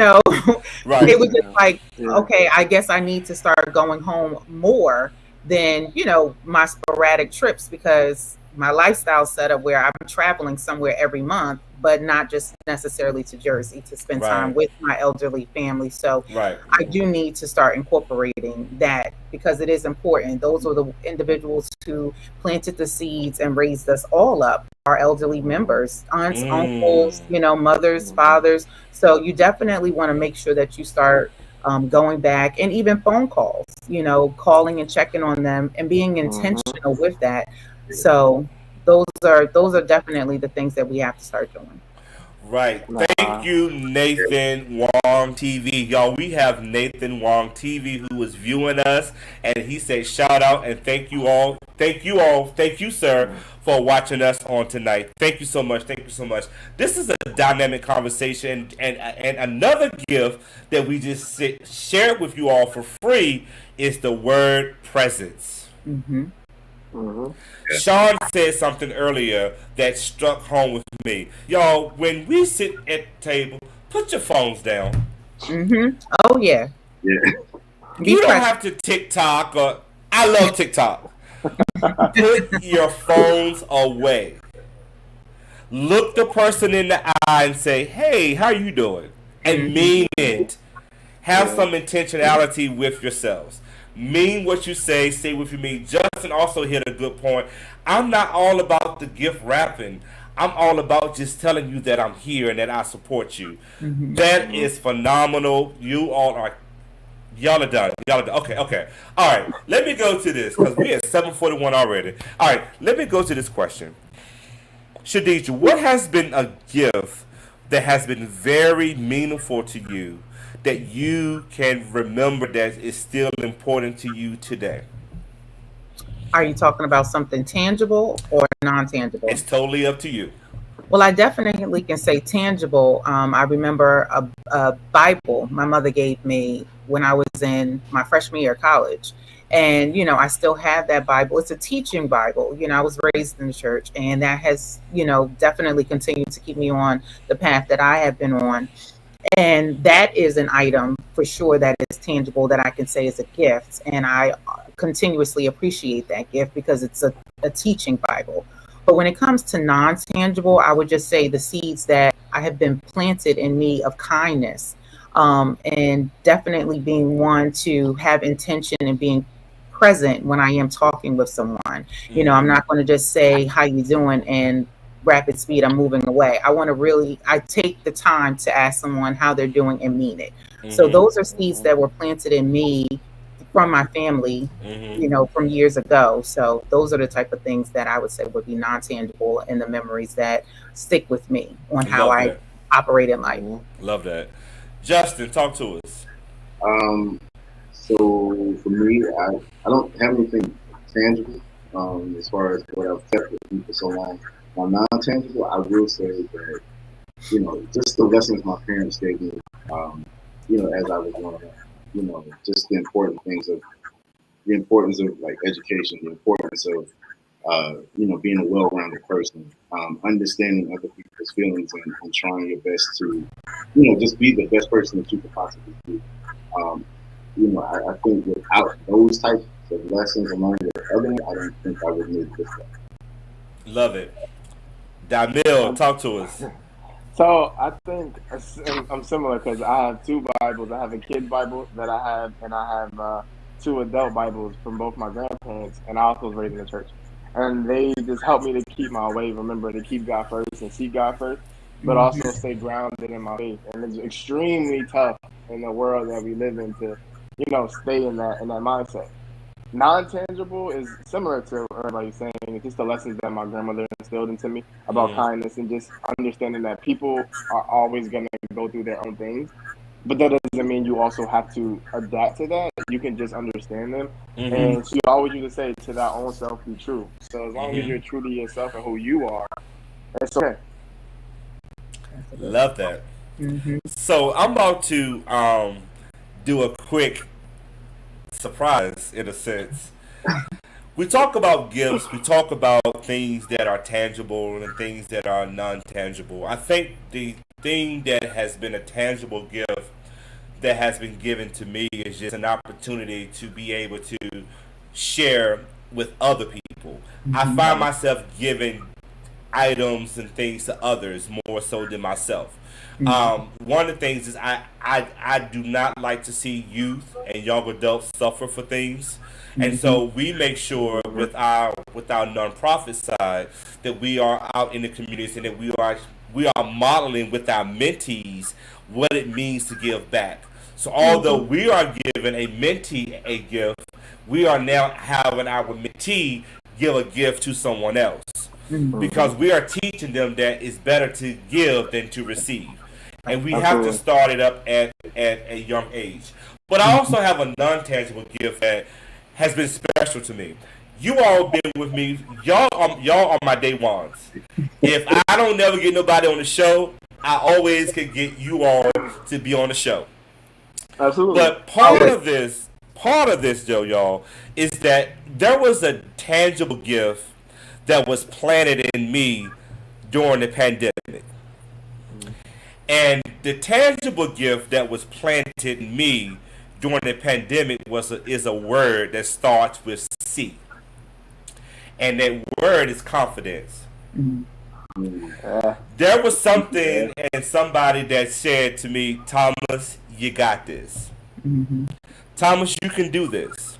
Right. was just like, Yeah. okay, I guess I need to start going home more than my sporadic trips, because my lifestyle set up where I'm traveling somewhere every month, but not just necessarily to Jersey to spend time Right. with my elderly family. So Right. I do need to start incorporating that because it is important. Those were the individuals who planted the seeds and raised us all up, our elderly members, aunts, uncles, Mm. mothers, fathers. So you definitely want to make sure that you start going back, and even phone calls, calling and checking on them and being Mm-hmm. intentional with that. So those are definitely the things that we have to start doing. Right. Thank Nah. you, Nathan Wong TV. Y'all, we have Nathan Wong TV who is viewing us, and he said shout out and thank you all. Thank you all. Thank you, sir, for watching us on tonight. Thank you so much. Thank you so much. This is a dynamic conversation, and another gift that we just shared with you all for free is the word presence. Hmm. Mm-hmm. Sean said something earlier that struck home with me. Y'all, when we sit at the table, put your phones down. Hmm. Oh yeah. Yeah. Be You don't present. have to TikTok or I love TikTok. Put your phones away. Look the person in the eye and say, "Hey, how you doing?" And Hmm. mean it. Have Yeah. some intentionality with yourselves. Mean what you say what you mean. Justin also hit a good point. I'm not all about the gift wrapping. I'm all about just telling you that I'm here and that I support you. Hmm. That is phenomenal. You all are, y'all are done. Y'all are done. Okay, okay. All right. Let me go to this because we at 7:41 already. All right. Let me go to this question. Shadija, what has been a gift that has been very meaningful to you that you can remember that is still important to you today? Are you talking about something tangible or non-tangible? It's totally up to you. Well, I definitely can say tangible. I remember a Bible my mother gave me when I was in my freshman year of college. And, I still have that Bible. It's a teaching Bible. I was raised in the church, and that has, definitely continued to keep me on the path that I have been on. And that is an item for sure that is tangible that I can say is a gift. And I continuously appreciate that gift because it's a teaching Bible. But when it comes to non tangible, I would just say the seeds that I have been planted in me of kindness, and definitely being one to have intention and being present when I am talking with someone. I'm Mm-hmm. not going to just say, "How you doing?" and rapid speed, I'm moving away. I take the time to ask someone how they're doing and mean it. So Mm-hmm. those are seeds that were planted in me from my family, Mm-hmm. from years ago. So those are the type of things that I would say would be non-tangible and the memories that stick with me on how Love I that. operate in life. Mm-hmm. Love that. Justin, talk to us. Um, so for me, I don't have anything tangible as far as what I've kept with me for so long. My non-tangible, I will say that just the lessons my parents gave me, as I was growing up. Just the importance of like education, the importance of being a well-rounded person, understanding other people's feelings, and trying your best to, just be the best person that you could possibly be. Um, I think without those types of lessons along with other, I don't think I would move this way. Love it. Damil, Um, talk to us. So I think I'm similar because I have two Bibles. I have a kid Bible that I have, and I have two adult Bibles from both my grandparents. And I also was raised in the church, and they just help me to keep my way. Remember to keep God first and seek God first, but also Hmm. stay grounded in my faith. And it's extremely tough in the world that we live in to, stay in that mindset. Non-tangible is similar to like saying it's just the lessons that my grandmother instilled into me about Mm-hmm. kindness and just understanding that people are always going to go through their own things, but that doesn't mean you also have to adapt to that. You can just understand them. Mm-hmm. And she always used to say, "To thy own self be true." So as long as Mm-hmm. you're true to yourself and who you are, it's okay. That's a good one. Love that. Hmm. So I'm about to do a quick surprise in a sense. we talk about gifts, we talk about things that are tangible and things that are non-tangible. I think the thing that has been a tangible gift that has been given to me is just an opportunity to be able to share with other people. I find myself giving items and things to others more so than myself. One of the things is I do not like to see youth and young adults suffer for things. And so we make sure with our nonprofit side that we are out in the communities and that we are modeling with our mentees what it means to give back. So although we are giving a mentee a gift, we are now having our mentee give a gift to someone else. Because we are teaching them that it's better to give than to receive. And we have to start it up at a young age. But I also have a non-tangible gift that has been special to me. You all been with me. Y'all are my day ones. If I don't never get nobody on the show, I always can get you all to be on the show. Absolutely. But part of this, Joe, y'all, is that there was a tangible gift that was planted in me during the pandemic. And the tangible gift that was planted in me during the pandemic is a word that starts with C. And that word is confidence. There was something and somebody that said to me, Thomas, you got this. Thomas, you can do this.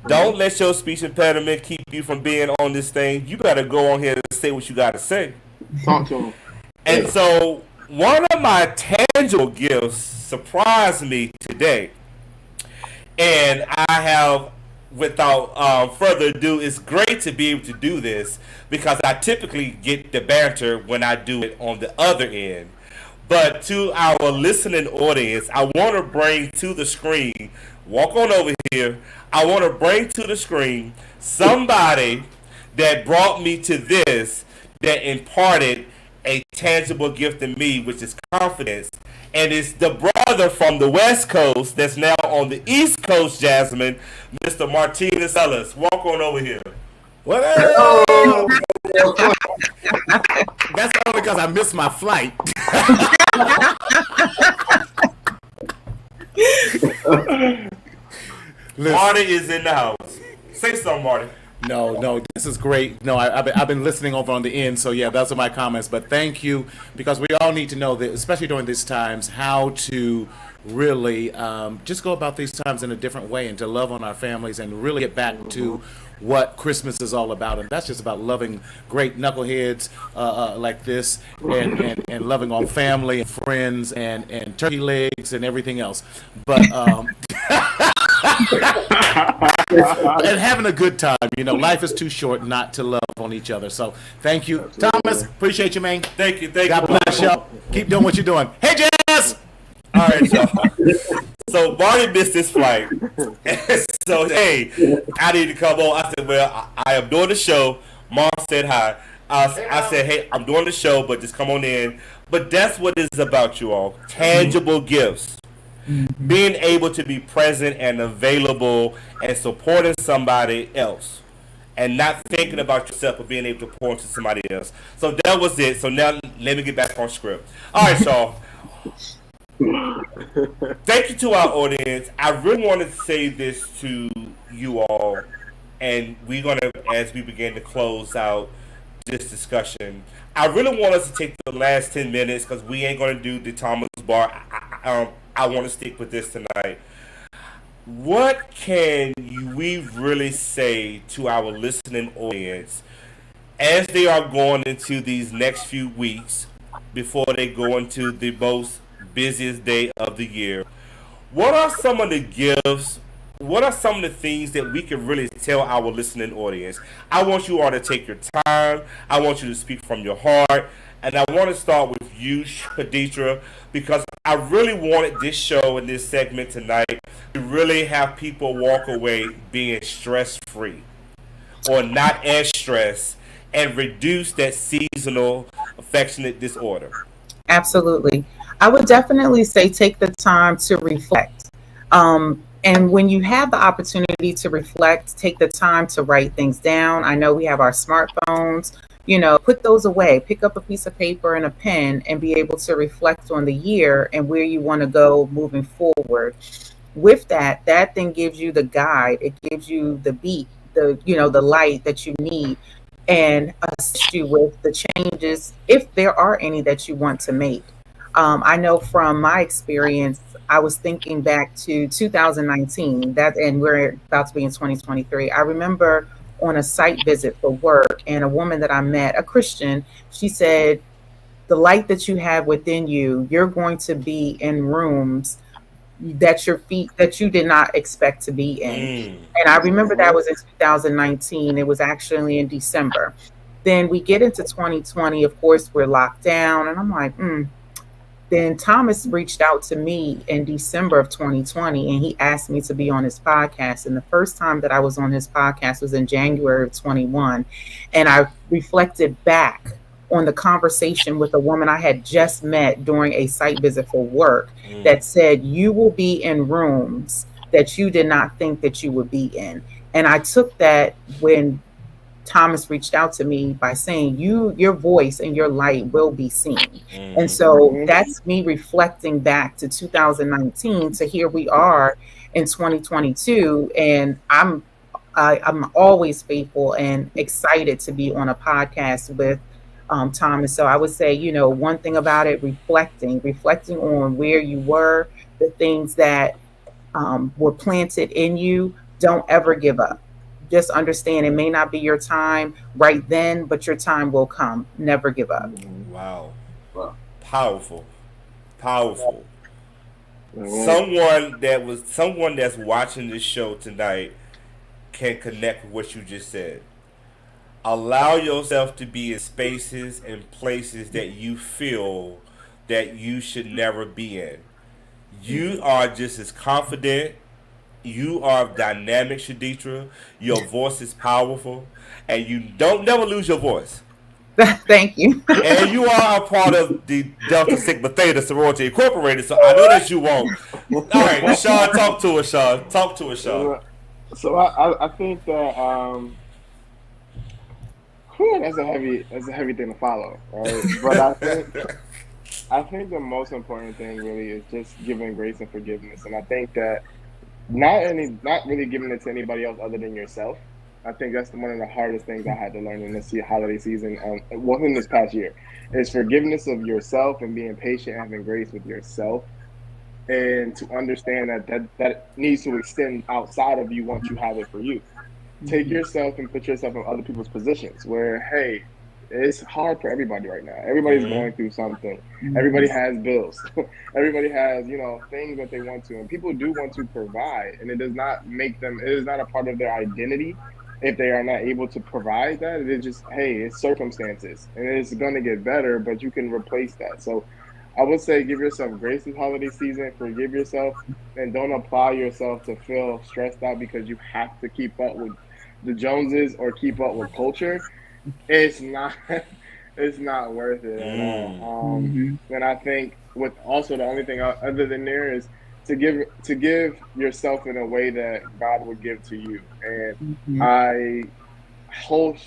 Don't let your speech impediment keep you from being on this thing. You got to go on here and say what you got to say. Talk to him. And so one of my tangible gifts surprised me today. And I have, without further ado, it's great to be able to do this because I typically get the banter when I do it on the other end. But to our listening audience, I want to bring to the screen, walk on over here, I want to bring to the screen somebody that brought me to this, that imparted a tangible gift in me, which is confidence. And it's the brother from the West Coast that's now on the East Coast, Jasmine, Mr. Martinez Ellis. Walk on over here. What up? That's only because I missed my flight. Marty is in the house. Say something, Marty. No, this is great. No, I've been listening over on the end, so yeah, those are my comments. But thank you, because we all need to know that, especially during these times, how to really just go about these times in a different way and to love on our families and really get back to what Christmas is all about. And that's just about loving great knuckleheads like this and loving on family and friends and turkey legs and everything else. But and having a good time. You know, life is too short not to love on each other. So thank you, Thomas. Appreciate you, man. Thank you. God bless y'all. Keep doing what you're doing. Hey, Jazz. All right, y'all. So Marty missed his flight. So, hey, I need to come on. I said, well, I am doing the show. Mom said hi. I said, hey, I'm doing the show, but just come on in. But that's what it's about, you all. Tangible gifts. Being able to be present and available and supporting somebody else. And not thinking about yourself, but being able to pour into somebody else. So that was it. So now let me get back on script. All right, y'all. Thank you to our audience. I really want to say this to you all, and we're going to, as we begin to close out this discussion, I really want us to take the last 10 minutes because we ain't going to do the Thomas Bar. I want to stick with this tonight. What can we really say to our listening audience as they are going into these next few weeks before they go into the most busiest day of the year? What are some of the gifts? What are some of the things that we can really tell our listening audience? I want you all to take your time. I want you to speak from your heart. And I want to start with you, Khaditra, because I really wanted this show and this segment tonight to really have people walk away being stress-free or not as stressed and reduce that seasonal affectionate disorder. Absolutely. I would definitely say take the time to reflect. And when you have the opportunity to reflect, take the time to write things down. I know we have our smartphones, put those away, pick up a piece of paper and a pen and be able to reflect on the year and where you want to go moving forward. With that then gives you the guide. It gives you the beat, the light that you need, and assist you with the changes if there are any that you want to make. I know from my experience, I was thinking back to 2019, and we're about to be in 2023. I remember on a site visit for work, and a woman that I met, a Christian, she said, the light that you have within you, you're going to be in rooms that you did not expect to be in. And I remember that was in 2019. It was actually in December. Then we get into 2020. Of course, we're locked down, and I'm like, Then Thomas reached out to me in December of 2020, and he asked me to be on his podcast. And the first time that I was on his podcast was in January of 21. And I reflected back on the conversation with a woman I had just met during a site visit for work that said, you will be in rooms that you did not think that you would be in. And I took that when Thomas reached out to me by saying, your voice and your light will be seen. And so that's me reflecting back to 2019 to here we are in 2022. And I'm always faithful and excited to be on a podcast with Thomas. So I would say, one thing about it, reflecting on where you were, the things that were planted in you. Don't ever give up. Just understand it may not be your time right then, but your time will come. Never give up. Wow. Powerful. Someone that's watching this show tonight can connect with what you just said. Allow yourself to be in spaces and places that you feel that you should never be in. You are just as confident. You are dynamic, Shaditra. Your voice is powerful, and you don't never lose your voice. Thank you. And you are a part of the Delta Sigma Theta Sorority Incorporated, so I know that you won't. All right, Sean, talk to us, Sean. So I think that that's a heavy thing to follow, right? But I think the most important thing really is just giving grace and forgiveness, and I think that not really giving it to anybody else other than yourself. I think that's one of the hardest things I had to learn in this holiday season, in this past year, is forgiveness of yourself and being patient, having grace with yourself, and to understand that needs to extend outside of you once you have it for you. Take yourself and put yourself in other people's positions where, hey, it's hard for everybody right now. Everybody's going through something. Everybody has bills. Everybody has, things that they want to. And people do want to provide. And it is not a part of their identity if they are not able to provide that. It is just, hey, it's circumstances. And it's going to get better, but you can replace that. So I would say give yourself grace this holiday season. Forgive yourself. And don't apply yourself to feel stressed out because you have to keep up with the Joneses or keep up with culture. It's not worth it at all. And I think with also the only thing other than there is to give yourself in a way that God would give to you. And I hold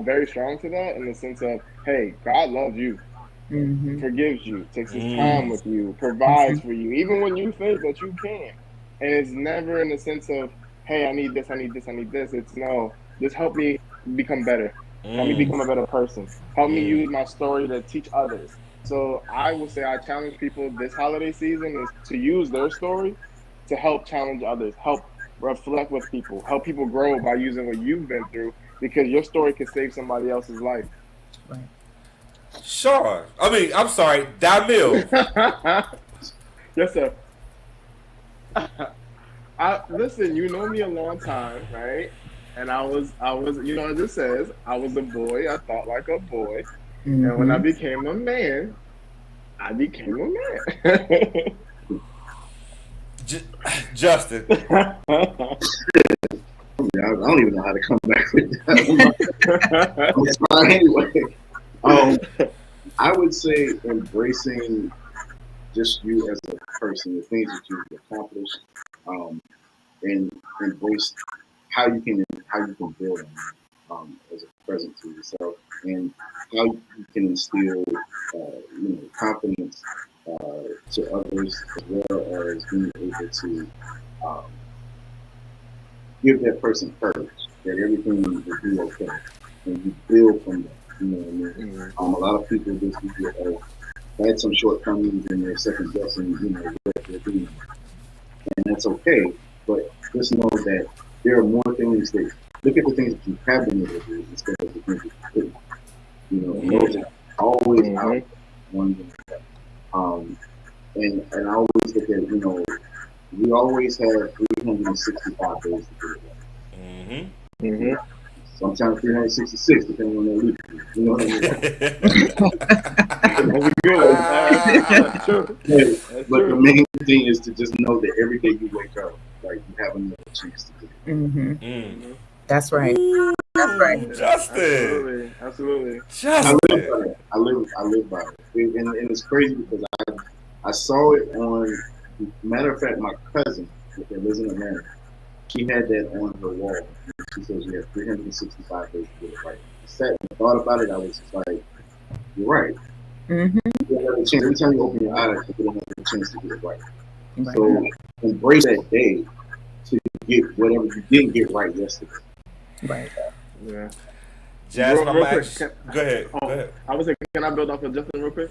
very strong to that in the sense of, hey, God loves you, forgives you, takes his time with you, provides for you, even when you think that you can. And it's never in the sense of, hey, I need this. It's no, just help me become better. Help me become a better person. Help me use my story to teach others. So I will say I challenge people this holiday season is to use their story to help challenge others, help reflect with people, help people grow by using what you've been through, because your story can save somebody else's life. Right. Sure. I'm sorry, Damil. Yes, sir. Listen, you know me a long time, right? And I was, as it says, I was a boy. I thought like a boy. And when I became a man, I became a man. Justin. I don't even know how to come back with that. It's fine anyway. I would say embracing just you as a person, the things that you've accomplished, and embrace how you can build as a present to yourself, and how you can instill confidence to others, as well as being able to um, give that person courage that everything will be okay, and you build from that. You know what I mean? A lot of people just had some shortcomings and they're second guessing, what they're doing, and that's okay. But just know that there are more things that look at the things that you have been able to do instead of the things that you couldn't. And those are always out one thing. And I always look at we always have 365 days to do it. Sometimes 366, depending on the week. You know what I mean? But the main thing is to just know that every day you wake up, like, you have another chance to do it. That's right. That's right. Justin. Absolutely. Justin. I live by it. And it's crazy because I saw it on, matter of fact, my cousin that lives in Atlanta, she had that on her wall. She says you have 365 days to get it right. I sat and thought about it. I was just like, you're right. You have a chance. Every time you open your eyes, you don't have a chance to get it right. So embrace that day to get whatever you didn't get right yesterday. Right. Yeah. Jasmine, Real quick, go ahead. Go ahead. I was like, can I build off of Justin real quick?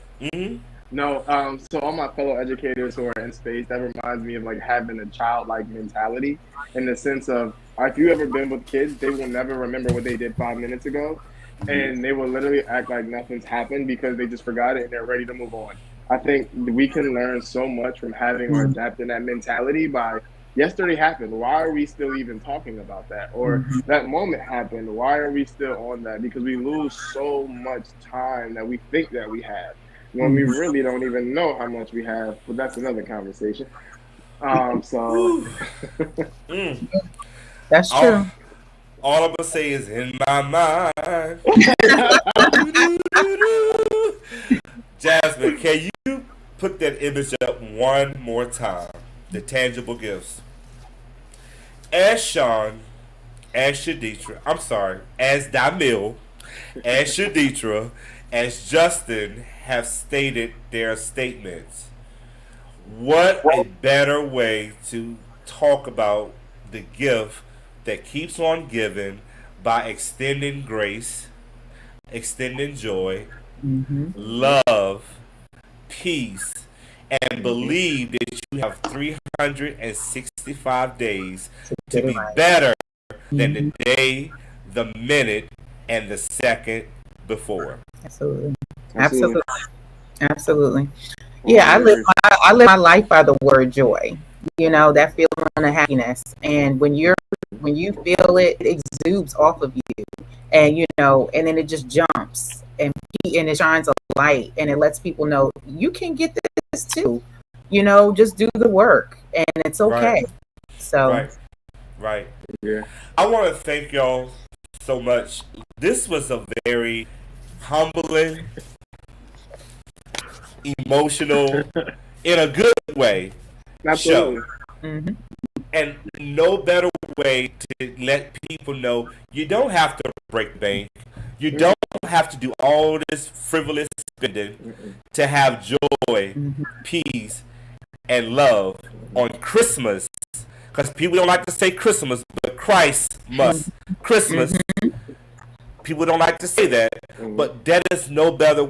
No, so all my fellow educators who are in space, that reminds me of like having a childlike mentality, in the sense of, if you ever been with kids, they will never remember what they did 5 minutes ago, and they will literally act like nothing's happened because they just forgot it and they're ready to move on. I think we can learn so much from having or adapting that mentality by, yesterday happened, why are we still even talking about that? Or that moment happened, why are we still on that? Because we lose so much time that we think that we have, when we really don't even know how much we have, but that's another conversation. That's true. All I'm gonna say is, in my mind. Jasmine, can you put that image up one more time? The tangible gifts. As Sean, as Shaditra, as Damil, as Shaditra, as Justin have stated their statements. What a better way to talk about the gift that keeps on giving by extending grace, extending joy, love, peace, and believe that you have 365 days to be better than the day, the minute, and the second before. Absolutely. Yeah, I live my life by the word joy. That feeling of happiness, and when you feel it, it exudes off of you, and and then it just jumps, and it shines a light, and it lets people know you can get this too. Just do the work, and it's okay. Right. Yeah. I want to thank y'all so much. This was a very humbling, emotional, in a good way, show. And no better way to let people know you don't have to break the bank. You don't have to do all this frivolous spending to have joy, peace, and love on Christmas. Because people don't like to say Christmas, but Christ must. Christmas. People don't like to say that, but that is no better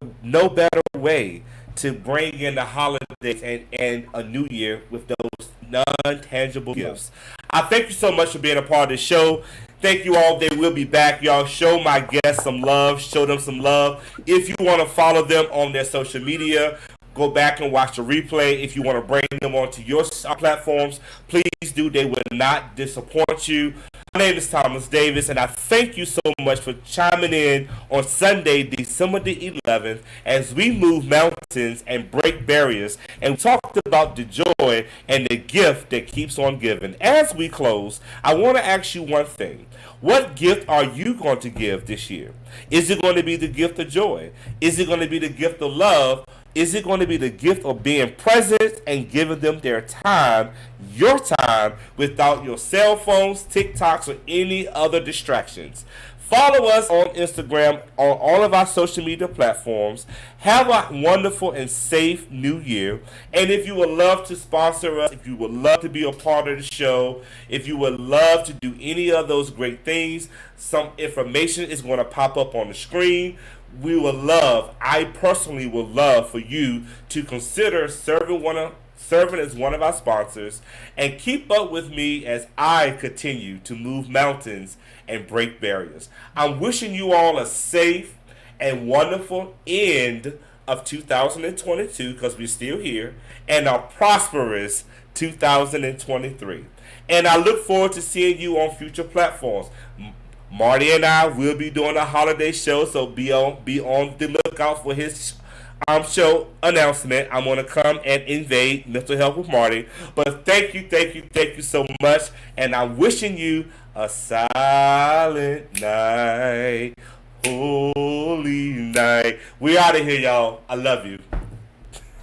way to bring in the holidays and a new year with those non-tangible gifts. I thank you so much for being a part of the show. Thank you all. They will be back. Y'all show my guests some love. Show them some love. If you want to follow them on their social media, go back and watch the replay. If you want to bring them onto your platforms, please do. They will not disappoint you. My name is Thomas Davis, and I thank you so much for chiming in on Sunday, December the 11th, as we move mountains and break barriers, and talked about the joy and the gift that keeps on giving. As we close, I want to ask you one thing. What gift are you going to give this year? Is it going to be the gift of joy? Is it going to be the gift of love? Is it going to be the gift of being present and giving them their time, your time, without your cell phones, TikToks, or any other distractions? Follow us on Instagram, on all of our social media platforms. Have a wonderful and safe new year. And if you would love to sponsor us, if you would love to be a part of the show, if you would love to do any of those great things, some information is going to pop up on the screen. We would love, I personally would love for you to consider serving as one of our sponsors, and keep up with me as I continue to move mountains and break barriers. I'm wishing you all a safe and wonderful end of 2022, because we're still here, and a prosperous 2023. And I look forward to seeing you on future platforms. Marty and I will be doing a holiday show, so be on the lookout for his show announcement. I'm going to come and invade Mental Health with Marty. But thank you so much. And I'm wishing you a silent night, holy night. We out of here, y'all. I love you.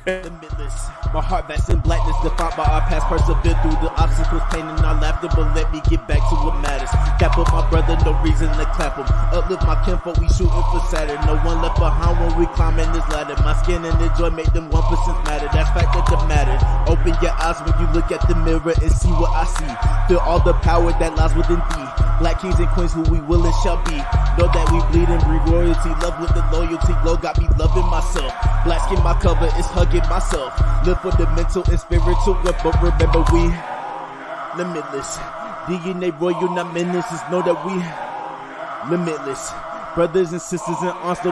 Limitless. My heart vast in blackness, defined by our past, persevere through the obstacles, pain and our laughter, but let me get back to what matters. Cap up my brother, no reason to clap him. Uplift my kinfolk, we shooting for Saturn. No one left behind when we climbing this ladder. My skin and the joy make them 1% matter. That's fact that matters. Open your eyes when you look at the mirror and see what I see. Feel all the power that lies within thee. Black kings and queens who we will and shall be. Know that we bleed and breathe royalty. Love with the loyalty glow got me loving myself. Black skin my cover is hugging myself. Live for the mental and spiritual, but remember we limitless. DNA royal, not menaces. Know that we limitless. Brothers and sisters in arms.